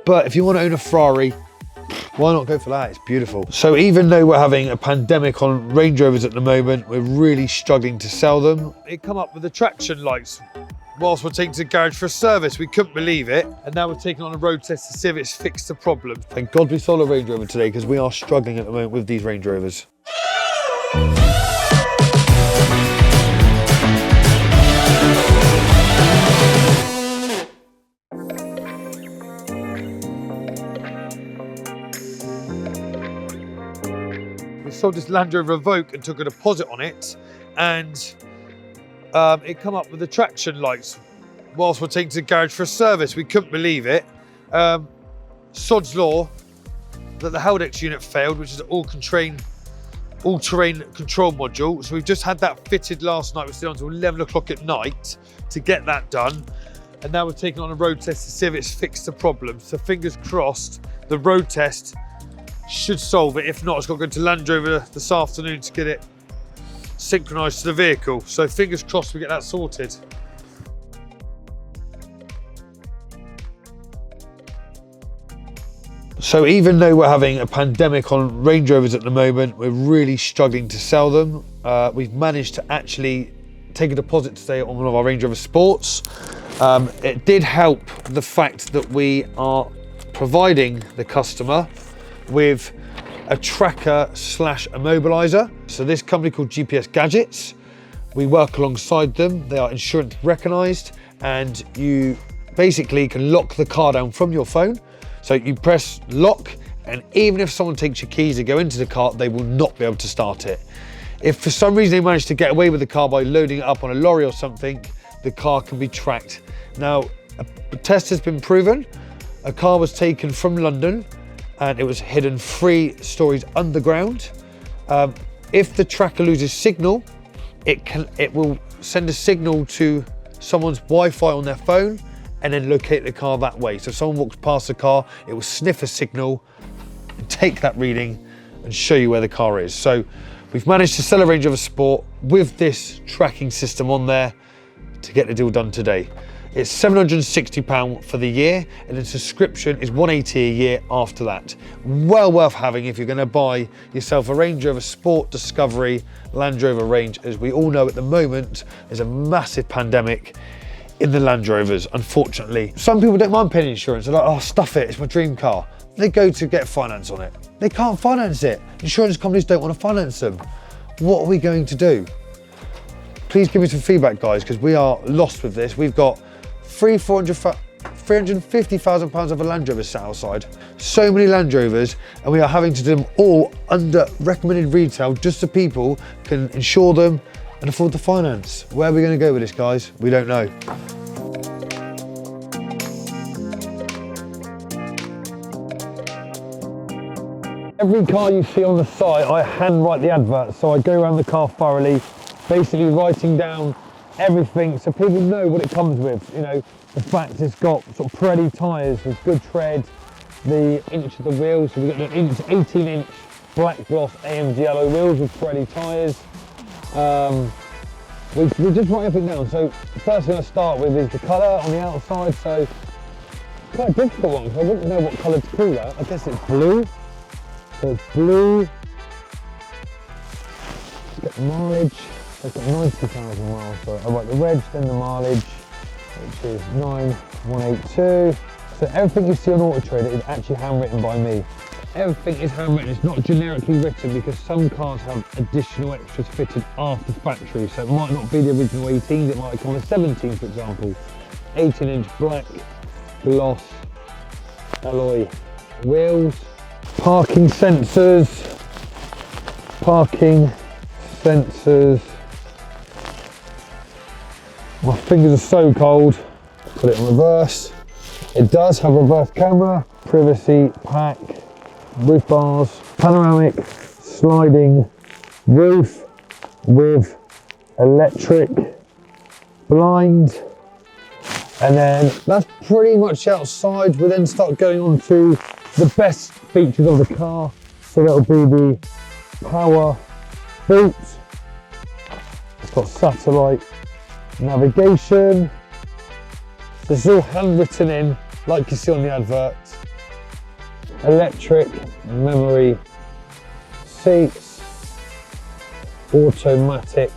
But if you want to own a Ferrari, why not go for that? It's beautiful. So even though we're having a pandemic on Range Rovers at the moment, we're really struggling to sell them. It come up with the traction lights whilst we're taking to the garage for a service. We couldn't believe it. And now we're taking on a road test to see if it's fixed the problem. Thank God we sold a Range Rover today, because we are struggling at the moment with these Range Rovers. We sold this Land Rover Evoque and took a deposit on it, and it come up with the traction lights whilst we're taking to the garage for a service. We couldn't believe it. Sod's law that the Haldex unit failed, which is an all-terrain control module. So we've just had that fitted last night. We're still on until 11 o'clock at night to get that done. And now we're taking on a road test to see if it's fixed the problem. So fingers crossed, the road test should solve it. If not, it's got to go to Land Rover this afternoon to get it synchronised to the vehicle. So fingers crossed we get that sorted. So even though we're having a pandemic on Range Rovers at the moment, we're really struggling to sell them. We've managed to actually take a deposit today on one of our Range Rover Sports. It did help the fact that we are providing the customer with a tracker slash immobilizer. So this company called GPS Gadgets, we work alongside them. They are insurance recognised, and you basically can lock the car down from your phone. So you press lock, and even if someone takes your keys and go into the car, they will not be able to start it. If for some reason they manage to get away with the car by loading it up on a lorry or something, the car can be tracked. Now, a test has been proven. A car was taken from London and it was hidden 3 stories underground. If the tracker loses signal, it will send a signal to someone's Wi-Fi on their phone and then locate the car that way. So if someone walks past the car, it will sniff a signal, take that reading and show you where the car is. So we've managed to sell a Range Rover Sport with this tracking system on there to get the deal done today. It's £760 for the year, and the subscription is £180 a year after that. Well worth having if you're going to buy yourself a Range Rover Sport, Discovery, Land Rover range. As we all know at the moment, there's a massive pandemic in the Land Rovers, unfortunately. Some people don't mind paying insurance. They're like, oh, stuff it, it's my dream car. They go to get finance on it. They can't finance it. Insurance companies don't want to finance them. What are we going to do? Please give me some feedback, guys, because we are lost with this. We've got £350,000 of a Land Rover sat outside. So many Land Rovers, and we are having to do them all under recommended retail just so people can insure them and afford the finance. Where are we going to go with this, guys? We don't know. Every car you see on the site, I handwrite the advert, so I go around the car thoroughly, basically writing down everything so people know what it comes with. You know, the fact it's got sort of Pirelli tyres with good tread, the inch of the wheels, so we've got the 18-inch black gloss AMG alloy wheels with Pirelli tyres. We just write everything down. So the first thing I start with is the colour on the outside. So quite a difficult one, because I wouldn't know what colour to call that. I guess it's blue. So it's blue. Let's get the mileage. It's got 90,000 miles. So I write the reg, then the mileage, which is 9182. So everything you see on Auto Trader is actually handwritten by me. Everything is handwritten, it's not generically written, because some cars have additional extras fitted after factory. So it might not be the original 18s, it might come with 17, for example. 18-inch black gloss alloy wheels, parking sensors, My fingers are so cold. Put it in reverse. It does have reverse camera, privacy pack, roof bars, panoramic sliding roof with electric blind, and then that's pretty much outside. We then start going on to the best features of the car. So that'll be the power boot. It's got satellite navigation. This is all handwritten in, like you see on the advert. electric memory seats, automatic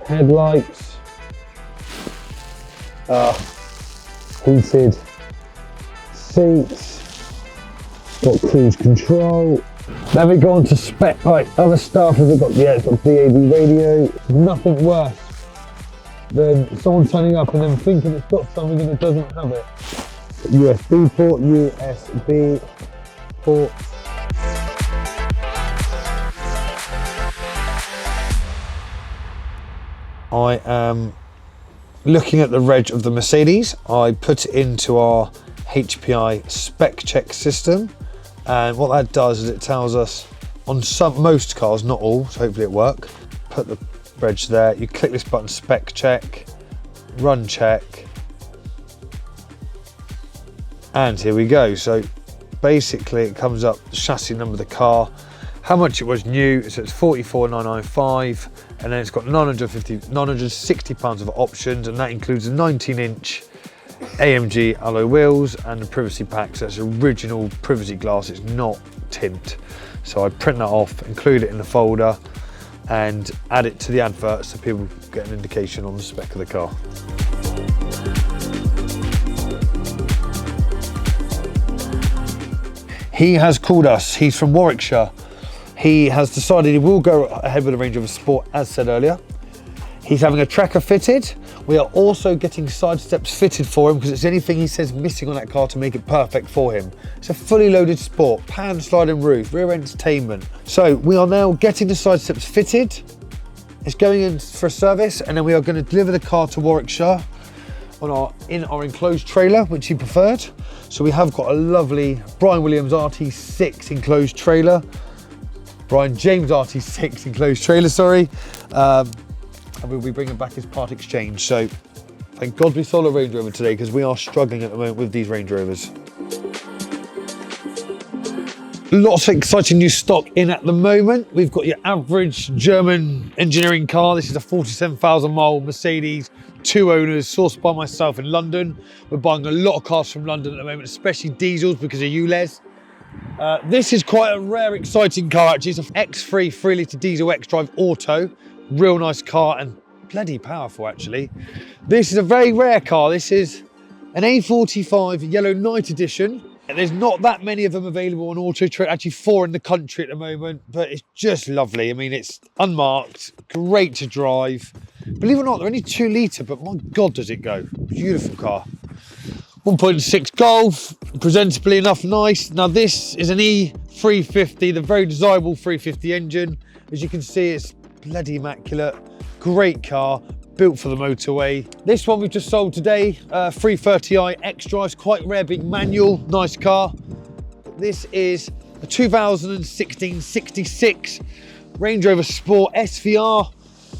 headlights, heated seats, got cruise control. Then we go on to spec, like other stuff. We've got it's got DAB radio. Nothing worse than someone turning up and then thinking it's got something and it doesn't have it. USB port, USB port. I am looking at the reg of the Mercedes. I put it into our HPI spec check system, and what that does is it tells us on most cars, not all, so hopefully it work. Put the reg there, you click this button, spec check, run check, and here we go. So basically it comes up the chassis number of the car, how much it was new, so it's 44,995, and then it's got 960 pounds of options, and that includes a 19-inch AMG alloy wheels and the privacy pack. So it's original privacy glass, it's not tint. So I print that off, include it in the folder, and add it to the advert so people get an indication on the spec of the car. He has called us, he's from Warwickshire. He has decided he will go ahead with a Range Rover Sport, as said earlier. He's having a tracker fitted. We are also getting side steps fitted for him because it's anything he says missing on that car to make it perfect for him. It's a fully loaded Sport, pan sliding roof, rear entertainment. So we are now getting the side steps fitted. It's going in for a service, and then we are going to deliver the car to Warwickshire in our enclosed trailer, which he preferred. So we have got a lovely Brian Williams RT6 enclosed trailer. Brian James RT6 enclosed trailer, sorry. And we'll be bringing back his part exchange. So thank God we sold a Range Rover today, because we are struggling at the moment with these Range Rovers. Lots of exciting new stock in at the moment. We've got your average German engineering car. This is a 47,000 mile Mercedes, 2 owners, sourced by myself in London. We're buying a lot of cars from London at the moment, especially diesels because of you, Les. This is quite a rare, exciting car actually. It's an X3 3-litre diesel X-Drive Auto. Real nice car and bloody powerful actually. This is a very rare car. This is an A45 Yellow Night Edition. There's not that many of them available on Auto Trader, actually 4 in the country at the moment, but it's just lovely. I mean, it's unmarked, great to drive. Believe it or not, they're only 2 litre, but my God, does it go. Beautiful car. 1.6 Golf, presentably enough nice. Now this is an E350, the very desirable 350 engine. As you can see, it's bloody immaculate. Great car, built for the motorway. This one we've just sold today, 330i X-Drive, quite rare, big manual, nice car. This is a 2016 66 Range Rover Sport SVR.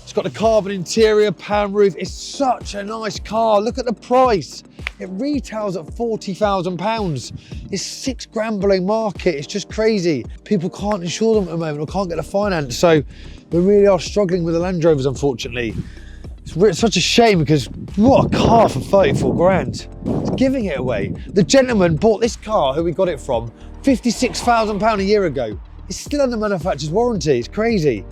It's got a carbon interior, pan roof. It's such a nice car. Look at the price. It retails at £40,000. It's £6,000 below market. It's just crazy. People can't insure them at the moment or can't get the finance. So we really are struggling with the Land Rovers, unfortunately. It's such a shame because what a car for 34 grand. It's giving it away. The gentleman bought this car, who we got it from, £56,000 a year ago. It's still under manufacturer's warranty. It's crazy.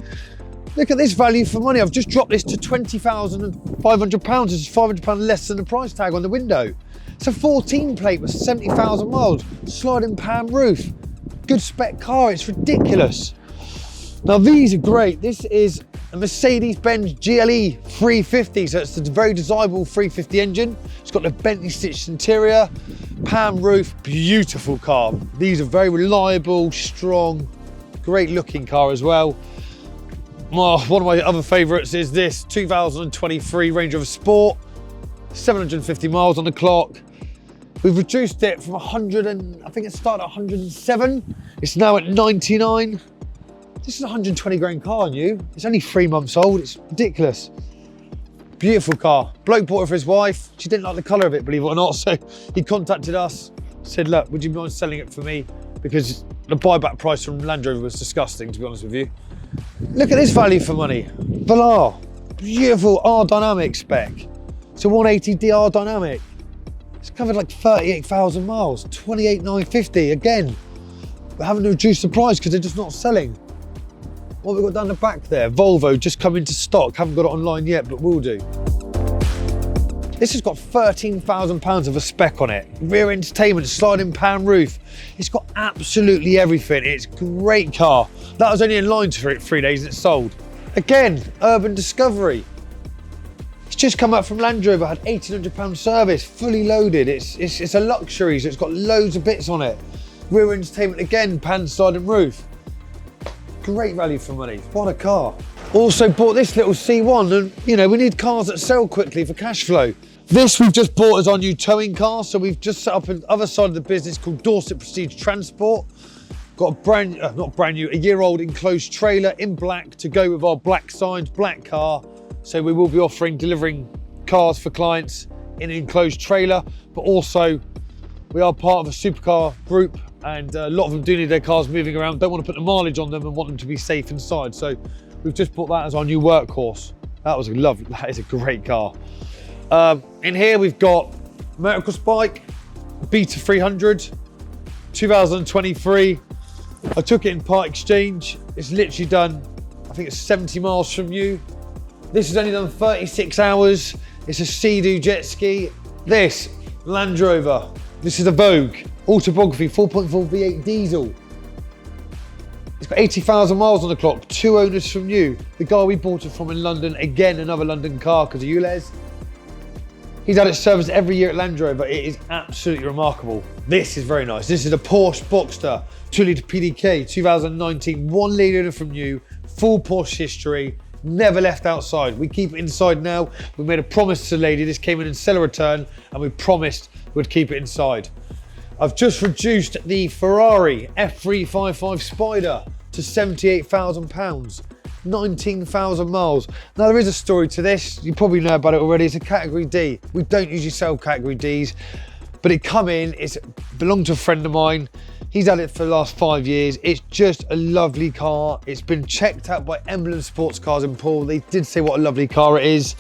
Look at this value for money. I've just dropped this to £20,500. This is £500 less than the price tag on the window. It's a 14 plate with 70,000 miles, sliding pan roof. Good spec car, it's ridiculous. Now these are great. This is a Mercedes-Benz GLE 350, so it's a very desirable 350 engine. It's got the Bentley stitched interior, pan roof, beautiful car. These are very reliable, strong, great looking car as well. One of my other favourites is this 2023 Range Rover Sport, 750 miles on the clock. We've reduced it from 100 and I think it started at 107. It's now at 99. This is a 120 grand car new. It's only 3 months old. It's ridiculous. Beautiful car. Bloke bought it for his wife. She didn't like the colour of it, believe it or not. So he contacted us, said, look, would you mind selling it for me? Because the buyback price from Land Rover was disgusting, to be honest with you. Look at this value for money. Velar, beautiful R dynamic spec. It's a 180D R dynamic. It's covered like 38,000 miles, 28,950. Again, we're having to reduce the price because they're just not selling. What have we got down the back there? Volvo just come into stock. Haven't got it online yet, but will do. This has got £13,000 of a spec on it. Rear entertainment, sliding pan roof. It's got absolutely everything. It's a great car. That was only in line for it 3 days and it's sold. Again, urban discovery. It's just come up from Land Rover, had £1,800 service, fully loaded. It's a luxury, so it's got loads of bits on it. Rear entertainment again, pan sliding roof. Great value for money. What a car. Also bought this little C1 and, you know, we need cars that sell quickly for cash flow. This we've just bought as our new towing car, so we've just set up an other side of the business called Dorset Prestige Transport. Got a year-old enclosed trailer in black to go with our black signs, black car. So we will be delivering cars for clients in an enclosed trailer, but also we are part of a supercar group and a lot of them do need their cars moving around, don't want to put the mileage on them and want them to be safe inside. So we've just bought that as our new workhorse. That is a great car. In here we've got motocross bike, Beta 300, 2023. I took it in part exchange. It's literally done, I think it's 70 miles from you. This has only done 36 hours. It's a Sea-Doo jet ski. This, Land Rover. This is a Vogue, autobiography, 4.4 V8 diesel. It's got 80,000 miles on the clock, 2 owners from you. The guy we bought it from in London, again, another London car because of you, Les. He's had it serviced every year at Land Rover. It is absolutely remarkable. This is very nice. This is a Porsche Boxster 2-litre PDK 2019, 1 litre from you, full Porsche history, never left outside. We keep it inside now. We made a promise to the lady. This came in seller return and we promised we'd keep it inside. I've just reduced the Ferrari F355 Spider to £78,000. 19,000 miles. Now there is a story to this, you probably know about it already. It's a category D. We don't usually sell category Ds, but it come in, it belonged to a friend of mine. He's had it for the last 5 years. It's just a lovely car. It's been checked out by Emblem Sports Cars in Poole. They did say what a lovely car it is.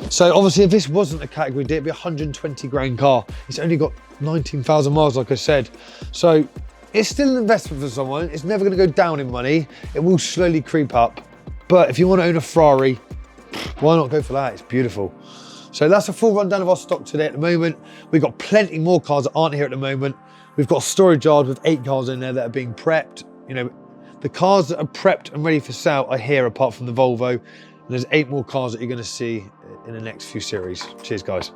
So obviously if this wasn't a category D, it'd be a 120 grand car. It's only got 19,000 miles, like I said. So it's still an investment for someone. It's never gonna go down in money. It will slowly creep up. But if you want to own a Ferrari, why not go for that? It's beautiful. So that's a full rundown of our stock today at the moment. We've got plenty more cars that aren't here at the moment. We've got a storage yard with 8 cars in there that are being prepped. You know, the cars that are prepped and ready for sale are here apart from the Volvo. And there's 8 more cars that you're going to see in the next few series. Cheers, guys.